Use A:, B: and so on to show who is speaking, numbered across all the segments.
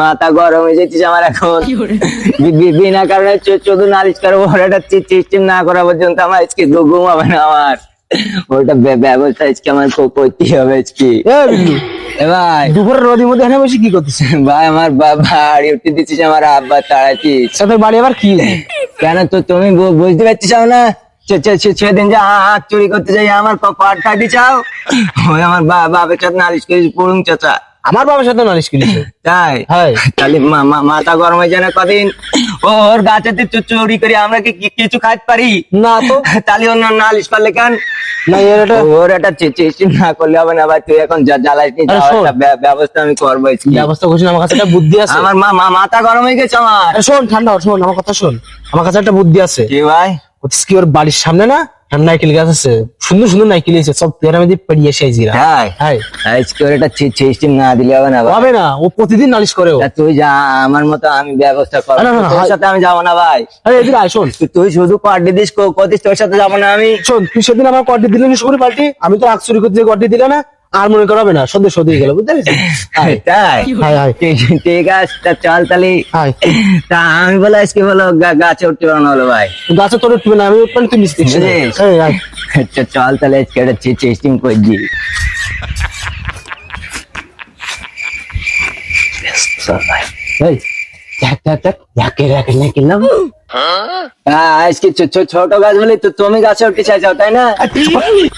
A: মাথা গরম হয়ে যাচ্ছিস আমার এখন। বিনা কারণে শুধু নালিশ করবো, একটা সিস্টেম না করা পর্যন্ত আমার আজকে ঘুম হবে না আমার। ওটা ব্যবস্থা আজকে আমার করতে হবে আজকে। ভাই
B: দুপুরে রোদের মধ্যে এখানে বসে কি করতেছিস?
A: ভাই আমার বাড়ি উঠতে দিচ্ছিস, আমার আব্বা তাড়াচ্ছিস।
B: তোর বাড়ি আবার কি?
A: কেন তো তুমি বুঝতে পারছিস না? সেদিন যে হাত চুরি করতে যাই আমার কাটি চাও, ওই আমার বাবার সাথে নালিশ করিস পুরুং চাচা।
B: আমার বাবার সাথে নালিশ করেছে?
A: তাই তাহলে মাথা গরম হয়ে যায় না কদিন? ওর গাছেতে চুরি করে আমরা কি কিছু খাইতে পারি
B: না তো।
A: তাহলে অন্য নালিশ করলে কেন?
B: না
A: ওর একটা চেষ্টা না করলে হবে না ভাই। তুই এখন জ্বালাস নি, ব্যবস্থা আমি করবো।
B: ব্যবস্থা করছি, আমার কাছে একটা বুদ্ধি আছে।
A: আমার মাথা গরম হয়ে গেছে আমার।
B: শোন ঠান্ডা, শোন আমার কথা শোন, আমার কাছে একটা বুদ্ধি আছে।
A: কি ভাই?
B: কি ওর বাড়ির সামনে না নাইকেল গাছ আছে, সুন্দর সুন্দর নাইকেল আছে, সব পেয়ারা মধ্যে পেরিয়ে এসে জিরা।
A: হ্যাঁ আজকে ওর একটা সিস্টেম না দিলে হবে না ভাই।
B: হবে না, ও প্রতিদিন নালিশ করে।
A: তুই যা, আমার মতো আমি ব্যবস্থা করবো। তোর সাথে আমি যাবো না ভাই।
B: আরে এদিকে আয়, শোন
A: তুই শুধু কড্ডি দিস, কদিস তোর সাথে যাবো না আমি।
B: শোন, তুই সেদিন আমার কড্ডি দিলে না শুকুরি পাল্টি, আমি তো আগ চুরি করতে কড্ডি দিলে না, আর মনে করাবে না, সন্ধ্যে সন্ধ্যে গেল, বুঝতে পেরেছিস?
A: তাই ঠিক আছে, চল তাহলে। তা আমি বলে আজকে বলো গাছে উঠতে পারো না হলো ভাই?
B: গাছে তোর উঠবে না, আমি উঠবেন, তুই মিস্ত্রি।
A: চল তাহলে আজকে একটা চেস্টিং করে দিই। আজকে ছোট গাছ বলে তো তুমি গাছে উঠতে চাইছো তাই না?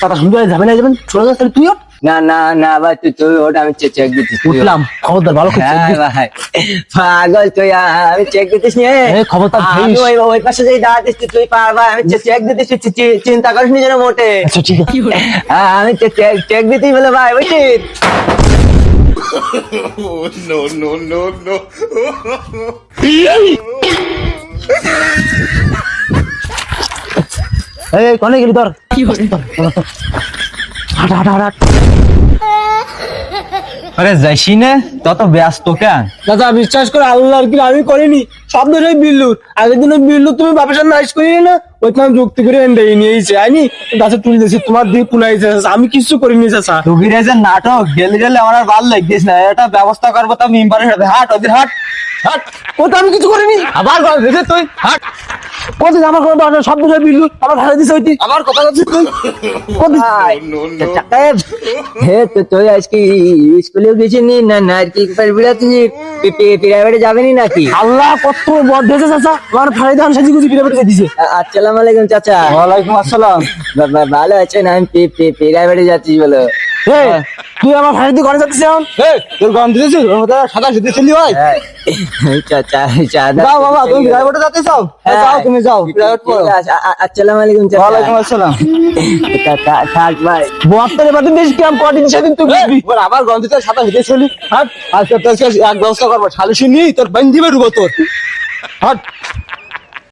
B: কথা শুনতে যাবে না, যাবেন ছোট গাছ, তাহলে তুই
A: না না না ভাই, তুই ওটা আমি চেক দিচ্ছি।
B: উঠলাম, খবরদার ভালো করে
A: ভাই পাগল তুই, আমি চেক দিতেছি নিয়ে
B: খবরদার
A: ওই পাশে যাই দাঁড়াতিস, তুই পারবা, আমি চেক দিতেছি, চিন্তা করিস নি যেন মোটে।
B: ঠিক আছে,
A: আমি চেক দিতেই বলে ভাই, বুঝছিস?
C: No, no, no, no.
B: এই কোনে গেলি তোর? হাট হাট হাট।
A: আরে যাইছি না, তত ব্যস্ত কেন?
B: দাদা বিশ্বাস করে আল্লাহর কি আমি করিনি, সব ধরে বিল্লুর। আগের দিন বিল্লু তুমি বাপের সাথে নাইস করি না, ওইখানে যুক্তি করে নিয়েছে আইনি, গাছে তুলে দিয়েছে, তোমার দিয়ে পুনাইছে, আমি কিছু করিনি চাচা।
A: রুগীরাজের নাটক গেলে গেলে আমার আর ভালো লাগছিস না, এটা ব্যবস্থা করবো তো মেম্বারের সাথে। হাট ওদের হাট হাট।
B: ও তো আমি কিছু করিনি,
A: আবার তুই হাট।
B: কোথায় আমার কোনো দরকার, সব ধরে বিল্লু আমার হারিয়ে দিছে, ওইটি
A: আবার কথা বলছিস তুই? তুই আজকে স্কুলেও গেছিনি না? নারকেল পিরামিডে যাবেনি নাকি?
B: আল্লাহ কত বদ দিয়েছে চাচা, আমার ফাড়ি ধান সাজি গুজি পিরামিডে দিয়েছে।
A: আসসালামু আলাইকুম চাচা।
B: ওয়ালাইকুম আসসালাম।
A: ভালো আছেন? আমি পিরামিডে যাচ্ছি বলো।
B: তুই আমার ফাড়ি দিয়ে ঘরে যাচ্ছিস এখন? তোর গরম দিতেছিস, সাদা শুতে চলি ভাই।
A: চাচা
B: যাও বাবা, তুমি পিরামিডে যাতে চাও, যাও তুমি যাও।
A: আসসালামু আলাইকুম চাচা।
B: ওয়ালাইকুম আসসালাম।
A: থাক ভাই,
B: 72 এবার বেশ কি আমি কদিন সেদিন তুই বুঝবি। আবার গরম দিতে সাদা শুতে চলি। হাট আজকে এক ব্যবস্থা করবো, শালিশি নি তোর বান্ধি বেরুবো তোর। হাট।